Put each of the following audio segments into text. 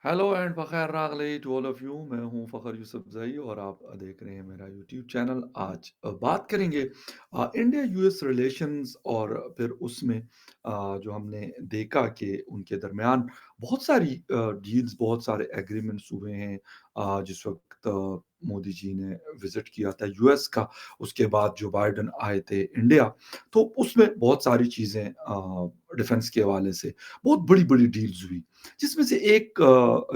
Hello and फ़खैर रागले to all of you. मैं हूं फ़खर यूसुफ़ज़ई और आप देख रहे हैं मेरा यूट्यूब चैनल। आज बात करेंगे इंडिया यूएस रिलेशंस और फिर उसमें जो हमने देखा कि उनके दरमियान बहुत सारी डील्स, बहुत सारे एग्रीमेंट्स हुए हैं। जिस वक़्त मोदी जी ने विज़िट किया था यूएस का, उसके बाद जो बाइडेन आए थे इंडिया, तो उसमें बहुत सारी चीज़ें डिफेंस के हवाले से बहुत बड़ी-बड़ी डील्स हुई। जिसमें से एक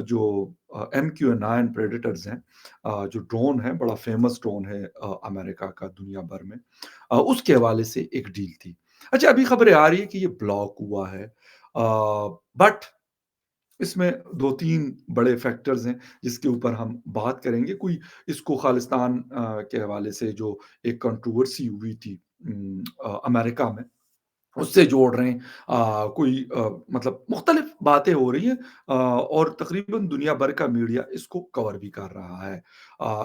जो MQ-9 प्रेडेटर्स हैं, जो ड्रोन है, बड़ा फ़ेमस ड्रोन है अमेरिका का दुनिया भर में, उसके हवाले से एक डील थी। अच्छा, अभी खबरें आ रही है कि ये ब्लॉक हुआ है, बट इसमें 2-3 बड़े फैक्टर्स हैं जिसके ऊपर हम बात करेंगे। कोई इसको खालिस्तान के हवाले से जो एक कंट्रोवर्सी हुई थी अमेरिका में, उससे जोड़ रहे हैं। कोई मतलब मुख्तलिफ बातें हो रही हैं, और तकरीबन दुनिया भर का मीडिया इसको कवर भी कर रहा है।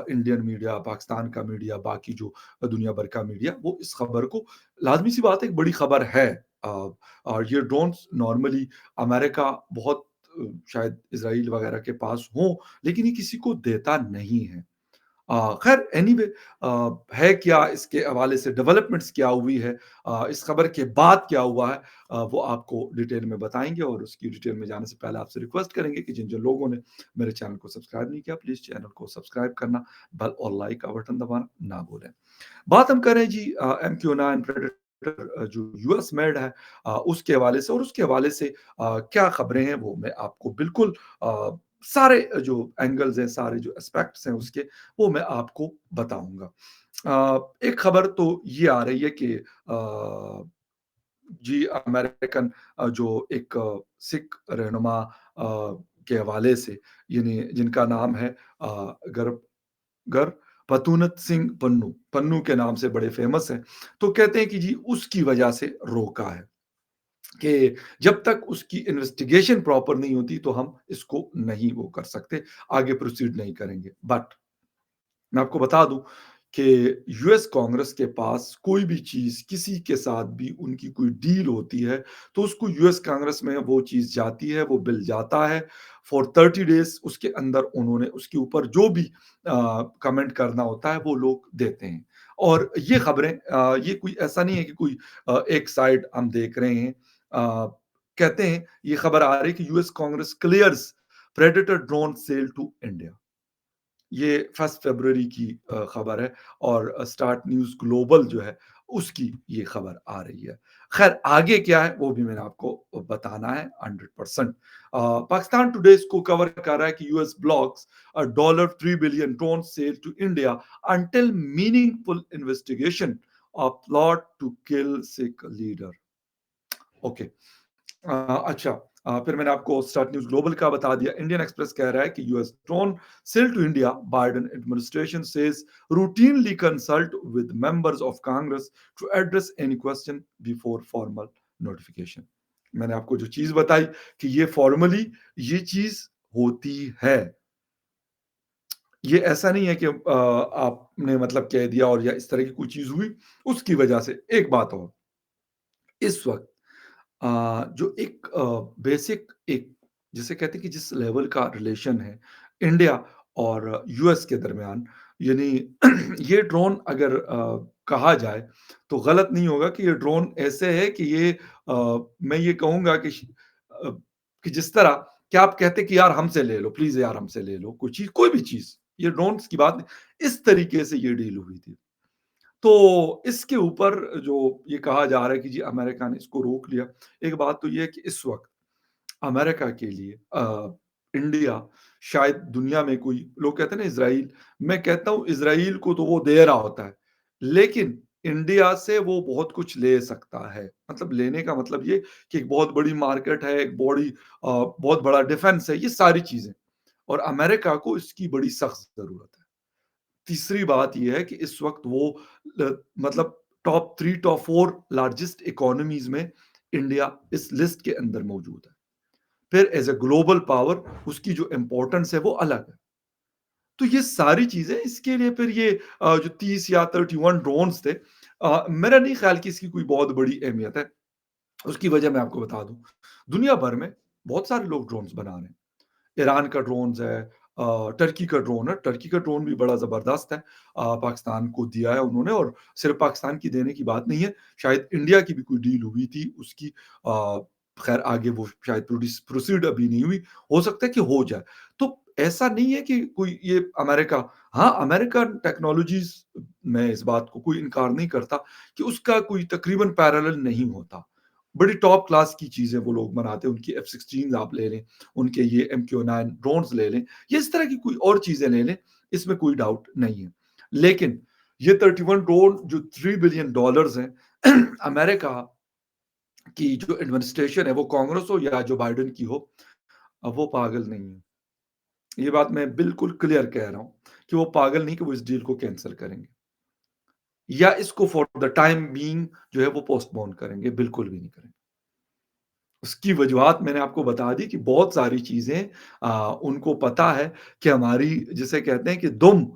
इंडियन मीडिया, पाकिस्तान का मीडिया, बाकी जो दुनिया भर का मीडिया, वो इस खबर को, लाज़मी-सी बात है, एक बड़ी खबर है। अ, और ये ड्रोन्स नॉर्मली अमेरिका बहुत शायद इज़राइल वगैरह के पास हों, लेकिन ये किसी को देता नहीं है। खैर एनीवे, है क्या इसके हवाले से डेवलपमेंट्स क्या हुई है, इस खबर के बाद क्या हुआ है, वो आपको डिटेल में बताएँगे। और उसकी डिटेल में जाने से पहले आपसे रिक्वेस्ट करेंगे कि जिन-जिन लोगों ने मेरे चैनल को सब्सक्राइब नहीं किया, प्लीज़ चैनल को सब्सक्राइब करना, बेल और लाइक का बटन दबाना ना भूलें। बात हम करें जी MQ-9 प्रेडेटर, जो यूएस मेड है, उसके हवाले से, और उसके हवाले से क्या खबरें हैं, वो मैं आपको बिल्कुल सारे जो एंगल्स हैं, सारे जो एस्पेक्ट्स हैं उसके, वो मैं आपको बताऊँगा। एक खबर तो ये आ रही है कि जी अमेरिकन, जो एक सिख रहनुमा के हवाले से, यानी जिनका नाम है गर गर पतूनत सिंह पन्नू, पन्नू के नाम से बड़े फ़ेमस हैं। तो कहते हैं कि जी उसकी वजह से रोका है, कि जब तक उसकी इन्वेस्टिगेशन प्रॉपर नहीं होती तो हम इसको नहीं वो कर सकते, आगे प्रोसीड नहीं करेंगे। बट मैं आपको बता दूँ कि यूएस कांग्रेस के पास कोई भी चीज़, किसी के साथ भी उनकी कोई डील होती है, तो उसको यूएस कांग्रेस में वो चीज़ जाती है, वो बिल जाता है। फॉर 30 डेज़ उसके अंदर उन्होंने उसके ऊपर जो भी कमेंट करना होता है, वो लोग देते हैं। और ये खबरें, ये कोई ऐसा नहीं है कि कोई एक साइड हम देख रहे हैं। कहते हैं, ये खबर आ रही है कि US congress clears predator drone sale to India. ये 1 फरवरी की खबर है, और स्टार्ट न्यूज़ ग्लोबल जो है, उसकी ये खबर आ रही है। ख़ैर आगे क्या है, वो भी मैंने आपको बताना है 100%। पाकिस्तान टुडे इसको कवर कर रहा है कि US blocks a $3 billion drone sale to India until meaningful investigation of plot to kill Sikh leader. Okay. अच्छा, फिर मैंने आपको स्टार्ट न्यूज़ ग्लोबल का बता दिया। इंडियन एक्सप्रेस कह रहा है कि US drone sale to India, Biden administration says routinely consult with members of congress to address any question before formal notification. मैंने आपको जो चीज़ बताई कि ये फॉर्मली ये चीज़ होती है। ये ऐसा नहीं है कि आपने मतलब कह दिया और या इस तरह की कोई चीज़ हुई, उसकी वजह से। एक बात और, इस वक़्त जो एक बेसिक एक, जिसे कहते हैं कि जिस लेवल का रिलेशन है इंडिया और यूएस के दरमियान, यानी ये ड्रोन अगर कहा जाए तो गलत नहीं होगा कि ये ड्रोन ऐसे है कि ये, मैं ये कहूँगा कि अ, कि जिस तरह कि आप कहते कि यार हमसे ले लो, प्लीज़ यार हमसे ले लो कोई चीज़, कोई भी चीज़, ये ड्रोन्स की बात नहीं, इस तरीके से ये डील हुई थी। तो इसके ऊपर जो ये कहा जा रहा है कि जी अमेरिका ने इसको रोक लिया। एक बात तो ये है कि इस वक़्त अमेरिका के लिए इंडिया शायद दुनिया में कोई, लोग कहते हैं ना इज़राइल, मैं कहता हूँ इज़राइल को तो वो दे रहा होता है, लेकिन इंडिया से वो बहुत कुछ ले सकता है। मतलब लेने का मतलब ये कि एक बहुत बड़ी मार्केट है, एक बहुत बड़ा डिफेंस है, ये सारी चीज़ें, और अमेरिका को इसकी बड़ी सख्त ज़रूरत है। तीसरी बात ये है कि इस वक़्त वो मतलब टॉप 3, टॉप 4 लार्जेस्ट इकोनॉमीज़ में इंडिया इस लिस्ट के अंदर मौजूद है। फिर एज़ अ ग्लोबल पावर उसकी जो इम्पोर्टेंस है वो अलग है। तो ये सारी चीज़ें इसके लिए फिर ये जो 30 या 31 ड्रोन्स थे, मेरा नहीं ख़्याल कि इसकी कोई बहुत बड़ी अहमियत है। उसकी वजह मैं आपको बता दूँ, दुनिया भर में बहुत सारे लोग ड्रोन्स बना रहे हैं। ईरान का ड्रोन्स है, टर्की का ड्रोन है, टर्की का ड्रोन भी बड़ा ज़बरदस्त है। पाकिस्तान को दिया है उन्होंने और सिर्फ़ पाकिस्तान की देने की बात नहीं है, शायद इंडिया की भी कोई डील हुई थी उसकी ख़ैर आगे वो शायद प्रोसीड अभी नहीं हुई, हो सकता है कि हो जाए। तो ऐसा नहीं है कि कोई ये अमेरिका हाँ, अमेरिकन टेक्नोलॉज़ीज़ मैं इस बात को कोई इनकार नहीं करता कि उसका कोई तकरीबन पैरेलल नहीं होता। बड़ी टॉप क्लास की चीज़ें वो लोग बनाते हैं, उनकी F-16 आप ले लें, उनके ये MQ-9 ड्रोन्स ले लें, या इस तरह की कोई और चीज़ें ले लें, इसमें कोई डाउट नहीं है। लेकिन ये 31 ड्रोन जो $3 बिलियन हैं, अमेरिका की जो एडमिनिस्ट्रेशन है, वो कांग्रेस हो या जो बाइडेन की हो, वो पागल नहीं है। ये बात मैं बिल्कुल क्लियर कह रहा हूँ कि वो पागल नहीं कि वो इस डील को कैंसल करेंगे या इसको फॉर द टाइम बीइंग जो है वो पोस्टपोन करेंगे, बिल्कुल भी नहीं करेंगे। उसकी वजूहत मैंने आपको बता दी कि बहुत सारी चीज़ें उनको पता है कि हमारी जिसे कहते हैं कि दुम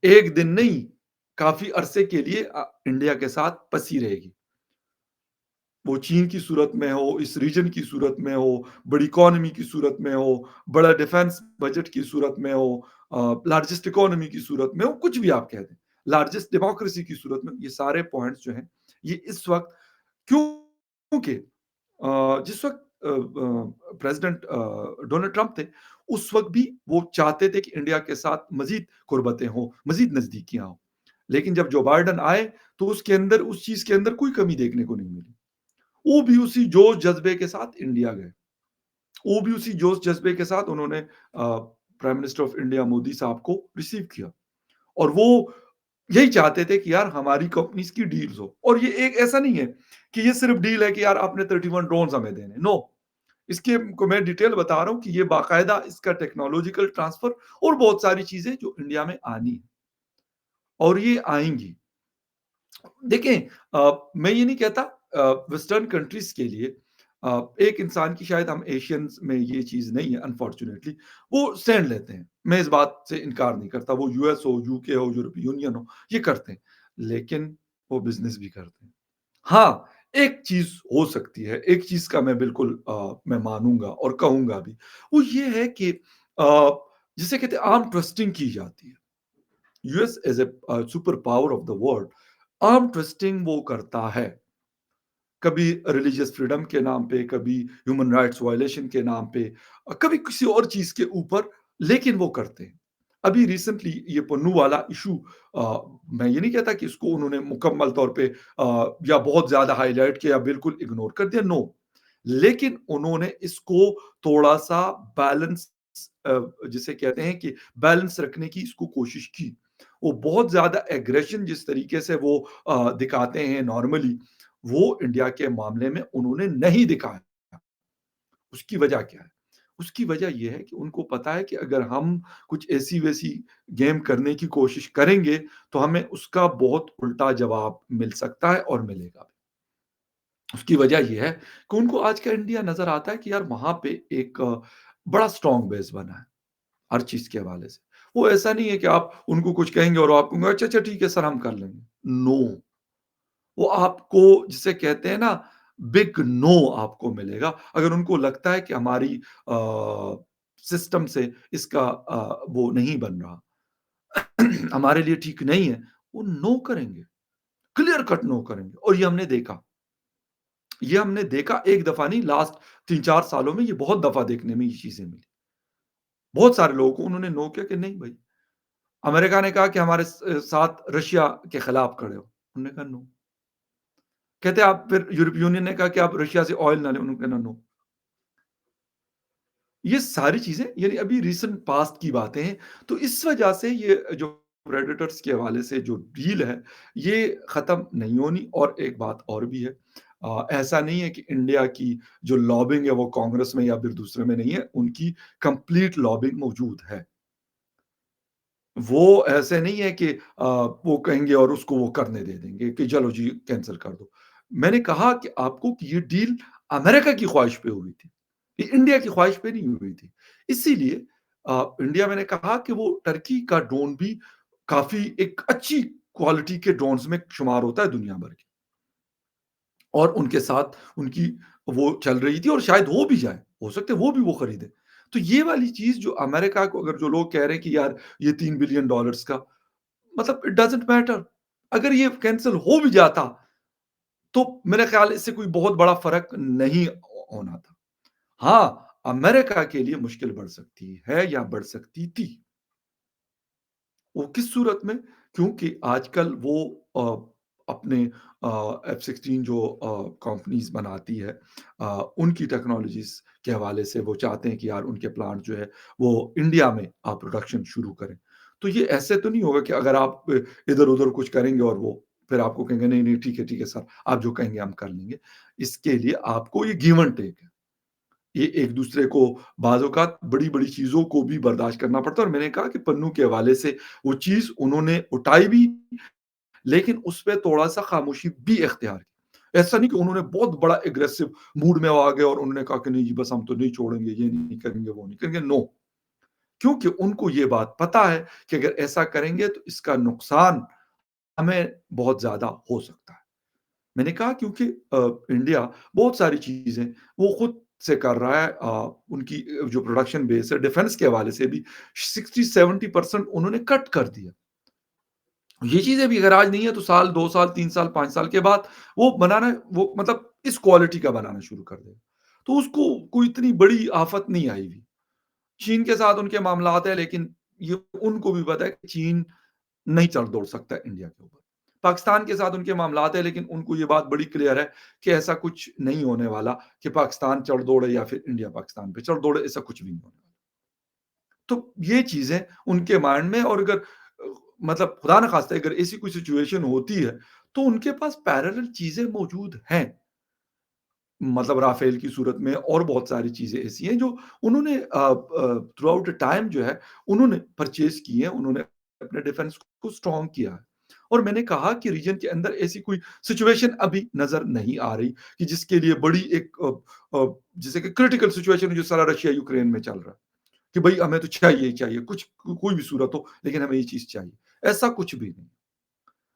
1 दिन नहीं, काफ़ी अरसे के लिए इंडिया के साथ पसी रहेगी। वो चीन की सूरत में हो, इस रीजन की सूरत में हो, बड़ी इकोनॉमी की सूरत में हो, बड़ा डिफेंस बजट की सूरत में हो, लार्जेस्ट इकोनॉमी की सूरत में हो, कुछ भी आप कह दें। लार्जेस्ट डेमोक्रेसी की सूरत में, ये सारे पॉइंट्स जो हैं, ये इस वक़्त क्योंकि जिस वक़्त प्रेज़िडेंट डोनाल्ड ट्रंप थे, उस वक़्त भी वो चाहते थे कि इंडिया के साथ मज़ीद कुर्बतें हों, मज़ीद नज़दीकियाँ हों। लेकिन जब जो बाइडेन आए, तो उसके अंदर उस चीज़ के अंदर कोई कमी देखने को नहीं मिली। वो भी उसी जोश-जज़्बे के साथ इंडिया गए। वो भी उसी जोश-जज़्बे के साथ उन्होंने prime minister of India Modi साहब को रिसीव किया और वो यही चाहते थे कि यार हमारी कंपनीज़ की डील्स हो और ये एक ऐसा नहीं है कि ये सिर्फ़ डील है कि यार आपने 31 ड्रोन्स हमें देने, नो। इसके को मैं डिटेल बता रहा हूँ कि ये बाकायदा इसका टेक्नोलॉजिकल ट्रांसफ़र और बहुत सारी चीज़ें जो इंडिया में आनी है और ये आएँगी। देखें मैं ये नहीं कहता वेस्टर्न कंट्रीज़ के लिए एक इंसान की शायद हम एशियंस में ये चीज़ नहीं है अनफॉर्च्यूनेटली, वो स्टैंड लेते हैं। मैं इस बात से इनकार नहीं करता, वो यूएस हो, यूके हो, यूरोपीय यूनियन हो, ये करते हैं। लेकिन वो बिज़नेस भी करते हैं। हाँ, एक चीज़ हो सकती है, एक चीज़ का मैं बिल्कुल मैं मानूँगा और कहूँगा भी, वो ये है कि जिसे कहते हैं आर्म ट्रस्टिंग की जाती है। US as super power of the world arm twisting वो करता है। कभी रिलीजियस फ्रीडम के नाम पे, कभी ह्यूमन राइट्स वायलेशन के नाम पे, कभी किसी और चीज़ के ऊपर, लेकिन वो करते हैं। अभी रिसेंटली ये पन्नू वाला इश्यू मैं ये नहीं कहता कि इसको उन्होंने मुकम्मल तौर पे या बहुत ज़्यादा हाइलाइट किया, बिल्कुल इग्नोर कर दिया, नो। लेकिन उन्होंने इसको थोड़ा-सा बैलेंस जिसे कहते हैं कि बैलेंस रखने की इसको कोशिश की। वो बहुत ज़्यादा एग्रेशन जिस तरीके से वो दिखाते हैं नॉर्मली, वो इंडिया के मामले में उन्होंने नहीं दिखाया। उसकी वजह क्या है? उसकी वजह ये है कि उनको पता है कि अगर हम कुछ ऐसी-वैसी गेम करने की कोशिश करेंगे, तो हमें उसका बहुत उल्टा जवाब मिल सकता है और मिलेगा भी। उसकी वजह ये है कि उनको आज का इंडिया नज़र आता है कि यार वहाँ पे एक बड़ा स्ट्रॉन्ग बेस बना है, हर चीज़ के हवाले से। वो ऐसा नहीं है कि आप उनको कुछ कहेंगे और आप कहेंगे, "अच्छा, अच्छा ठीक है सर, हम कर लेंगे।" नो। वो आपको जिसे कहते हैं ना बिग नो आपको मिलेगा अगर उनको लगता है कि हमारी सिस्टम से इसका वो नहीं बन रहा हमारे लिए ठीक नहीं है वो नो करेंगे क्लियर कट नो करेंगे और ये हमने देखा एक दफा नहीं लास्ट 3-4 सालों में ये बहुत दफा देखने में ये चीजें मिली बहुत सारे लोगों को उन्होंने नो किया कि नहीं भाई अमेरिका ने कहा कि हमारे साथ रशिया के खिलाफ खड़े हो उन्होंने कहा नो कहते हैं आप फिर यूरोपीय यूनियन ने कहा कि आप रशिया से ऑयल ना लें, उन्होंने कहा नो। ये सारी चीज़ें यानी अभी रीसेंट पास्ट की बातें हैं। तो इस वजह से ये जो प्रेडेटर्स के हवाले से जो डील है, ये ख़त्म नहीं होनी और एक बात और भी है ऐसा नहीं है कि इंडिया की जो लॉबिंग है वो कांग्रेस में या फिर दूसरे में नहीं है, उनकी कंप्लीट लॉबिंग मौजूद है। वो ऐसे नहीं है कि वो कहेंगे और उसको वो करने दे देंगे कि चलो जी कैंसल कर दो। मैंने कहा कि आपको कि ये डील अमेरिका की ख्वाहिश पे हुई थी। ये इंडिया की ख्वाहिश पे नहीं हुई थी। इसीलिए इंडिया मैंने कहा कि वो टर्की का ड्रोन भी काफ़ी एक अच्छी क्वालिटी के ड्रोन्स में शुमार होता है दुनिया भर के। और उनके साथ उनकी वो चल रही थी और शायद हो भी जाए। हो सकता है वो भी वो खरीदें। तो ये वाली चीज़ जो अमेरिका को अगर जो लोग कह रहे हैं कि यार ये $3 बिलियन डॉलर्स का मतलब इट डज़न्ट मैटर। अगर ये कैंसल हो भी जाता, तो मेरे ख़्याल इससे कोई बहुत बड़ा फ़र्क नहीं होना था। हाँ, अमेरिका के लिए मुश्किल बढ़ सकती है या बढ़ सकती थी। वो किस सूरत में? क्योंकि आजकल वो अपने F-16 जो कंपनीज़ बनाती है उनकी टेक्नोलॉज़ीज़ के हवाले से वो चाहते हैं कि यार उनके प्लांट जो है वो इंडिया में प्रोडक्शन शुरू करें। तो ये ऐसे तो नहीं होगा कि अगर आप इधर-उधर कुछ करेंगे और वो फिर आपको कहेंगे नहीं, नहीं ठीक है सर, आप जो कहेंगे हम कर लेंगे। इसके लिए आपको ये गिव एंड टेक है। ये एक-दूसरे को बाज़-औक़ात बड़ी-बड़ी चीज़ों को भी बर्दाश्त करना पड़ता है और मैंने कहा कि पन्नू के हवाले से वो चीज़ उन्होंने उठाई भी, लेकिन उसपे थोड़ा-सा खामोशी भी इख्तियार की। ऐसा नहीं कि उन्होंने बहुत बड़ा एग्रेसिव मूड में वो आ गए और उन्होंने कहा कि नहीं जी बस हम तो नहीं छोड़ेंगे, ये नहीं करेंगे, वो नहीं करेंगे, नो। क्योंकि उनको ये बात पता है कि अगर ऐसा करेंगे तो इसका नुकसान हमें बहुत ज़्यादा हो सकता है। मैंने कहा क्योंकि इंडिया बहुत सारी चीज़ें वो खुद से कर रहा है उनकी जो प्रोडक्शन बेस है डिफेंस के हवाले से भी 60-70% उन्होंने कट कर दिया। ये चीज़ें भी अगर आज नहीं है तो साल, 2 साल, 3 साल, 5 साल के बाद वो बनाना वो मतलब इस क्वालिटी का बनाना शुरू कर देगा। तो उसको कोई इतनी बड़ी आफ़त नहीं आई हुई। चीन के साथ उनके मामलात है लेकिन ये उनको भी पता है कि चीन नहीं चढ़-दौड़ सकता इंडिया के ऊपर। पाकिस्तान के साथ उनके मामलात है लेकिन उनको ये बात बड़ी क्लियर है कि ऐसा कुछ नहीं होने वाला कि पाकिस्तान चढ़-दौड़े या फिर इंडिया पाकिस्तान पे चढ़-दौड़े, ऐसा कुछ भी नहीं होने वाला। तो ये चीज़ें उनके माइंड में और अगर मतलब खुदा ना खास्ता अगर ऐसी कोई सिचुएशन होती है, तो उनके पास पैरेलल चीज़ें मौजूद हैं। मतलब राफेल की सूरत में और बहुत सारी चीज़ें ऐसी हैं जो उन्होंने थ्रू आउट द टाइम जो है उन्होंने परचेज़ की हैं, उन्होंने अपने डिफेंस को स्ट्रॉन्ग किया है। और मैंने कहा कि रीजन के अंदर ऐसी कोई सिचुएशन अभी नज़र नहीं आ रही कि जिसके लिए बड़ी एक जैसे कि क्रिटिकल सिचुएशन जो सारा रशिया यूक्रेन में चल रहा है, कि भई हमें तो चाहिए ही चाहिए, कुछ कोई भी सूरत हो लेकिन हमें ये चीज़ चाहिए। ऐसा कुछ भी नहीं।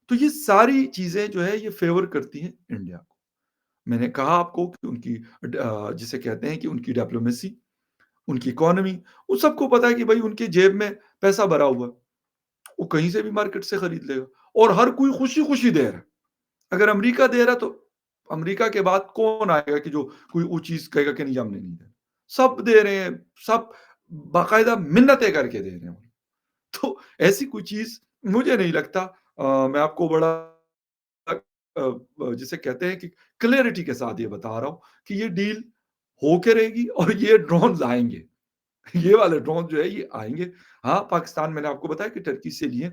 तो ये सारी चीज़ें जो है ये फ़ेवर करती हैं इंडिया को। मैंने कहा आपको कि उनकी जिसे कहते हैं कि उनकी डिप्लोमेसी, उनकी इकोनॉमी, उन सबको पता है कि भई उनकी जेब में पैसा भरा हुआ है। वो कहीं से भी मार्केट से खरीद लेगा और हर कोई खुशी-खुशी दे रहा है। अगर अमेरिका दे रहा है तो अमेरिका के बाद कौन आएगा कि जो कोई वो चीज़ कहेगा कि नहीं हमने नहीं देना। सब दे रहे हैं, सब बाकायदा मिन्नतें करके दे रहे हैं। तो ऐसी कोई चीज़ मुझे नहीं लगता मैं आपको बड़ा जिसे कहते हैं कि क्लैरिटी के साथ ये बता रहा हूँ कि ये डील होके रहेगी और ये ड्रोन्स आएँगे। ये वाले ड्रोन जो है ये आएँगे। हाँ, पाकिस्तान मैंने आपको बताया कि टर्की से लिए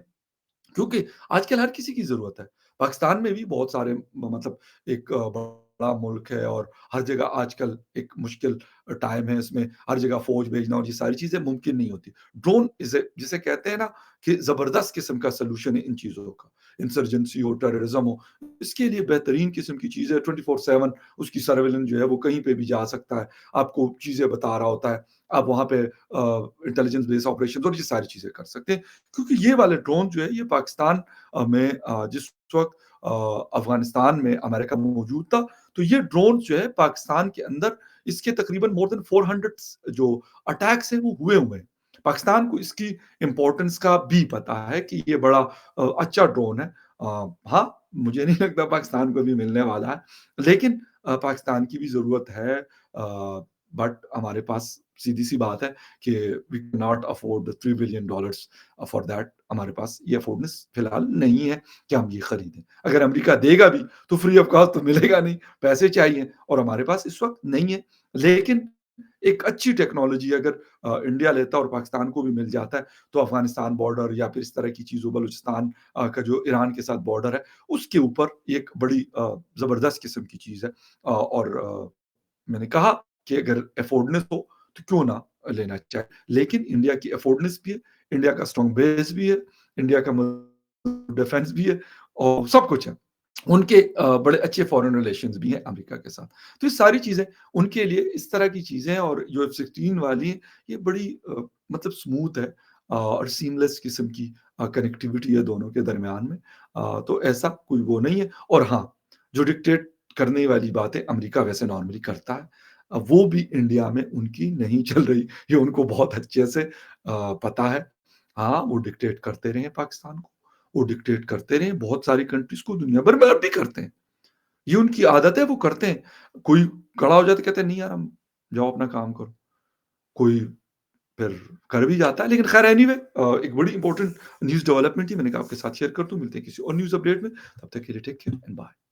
क्योंकि आजकल हर किसी की ज़रूरत है। पाकिस्तान में भी बहुत सारे मतलब एक बड़ा मुल्क है और हर जगह आजकल एक मुश्किल टाइम है, इसमें हर जगह फ़ौज भेजना और ये सारी चीज़ें मुमकिन नहीं होती। ड्रोन इसे जिसे कहते हैं ना कि ज़बरदस्त किस्म का सॉल्यूशन है इन चीज़ों का। इंसर्जेंसी हो, टेररिज़्म हो, इसके लिए बेहतरीन किस्म की चीज़ है, 24/7 उसकी सर्विलेंस जो है वो कहीं पे भी जा सकता है, आपको चीज़ें बता रहा होता है। आप वहाँ पे इंटेलिजेंस बेस्ड ऑपरेशंस और ये सारी चीज़ें कर सकते हैं। क्योंकि ये वाले ड्रोन जो है ये पाकिस्तान में जिस वक़्त अफ़गानिस्तान में अमेरिका मौजूद था, तो ये ड्रोन जो है पाकिस्तान के अंदर इसके तकरीबन मोर देन 400 जो अटैक्स हैं वो हुए हैं। पाकिस्तान को इसकी इम्पोर्टेंस का भी पता है कि ये बड़ा अच्छा ड्रोन है। हाँ, मुझे नहीं लगता पाकिस्तान को भी मिलने वाला है, लेकिन पाकिस्तान की भी ज़रूरत है बट हमारे पास सीधी-सी बात है कि we can not afford $3 billion for that हमारे पास ये अफोर्डनेस फिलहाल नहीं है कि हम ये खरीदें। अगर अमेरिका देगा भी तो फ्री ऑफ कॉस्ट तो मिलेगा नहीं, पैसे चाहिए और हमारे पास इस वक़्त नहीं है। लेकिन एक अच्छी टेक्नोलॉज़ी अगर इंडिया लेता है और पाकिस्तान को भी मिल जाता है, तो अफ़गानिस्तान बॉर्डर या फिर इस तरह की चीज़ों बलूचिस्तान का जो ईरान के साथ बॉर्डर है, उसके ऊपर एक बड़ी ज़बरदस्त किस्म की चीज़ है। और मैंने कहा कि अगर अफोर्डनेस हो तो क्यों ना लेना चाहे। लेकिन इंडिया की अफोर्डनेस भी है, इंडिया का स्ट्रॉन्ग बेस भी है, इंडिया का डिफेंस भी है और सब कुछ है। उनके बड़े अच्छे फॉरेन रिलेशंस भी हैं अमेरिका के साथ। तो ये सारी चीज़ें उनके लिए इस तरह की चीज़ें और जो F-16 वाली हैं, ये बड़ी मतलब स्मूथ है और सीमलेस किस्म की कनेक्टिविटी है दोनों के दरमियान में। तो ऐसा कोई वो नहीं है और हाँ, जो डिक्टेट करने वाली बातें अमेरिका वैसे नॉर्मली करता है। वो भी इंडिया में उनकी नहीं चल रही। ये उनको बहुत अच्छे से पता है। हाँ, वो डिक्टेट करते रहे हैं पाकिस्तान को, वो डिक्टेट करते रहे हैं बहुत सारी कंट्रीज़ को, दुनिया भर में अब भी करते हैं। ये उनकी आदत है, वो करते हैं। कोई खड़ा हो जाए तो कहते हैं, "नहीं यार, हम जाओ अपना काम करो।" कोई फिर कर भी जाता है, लेकिन खैर एनीवे एक बड़ी इंपॉर्टेंट न्यूज़ डेवलपमेंट थी, मैंने कहा आपके साथ शेयर कर दूँ। मिलते हैं किसी और न्यूज़ अपडेट में, तब तक के लिए टेक केयर एंड बाय।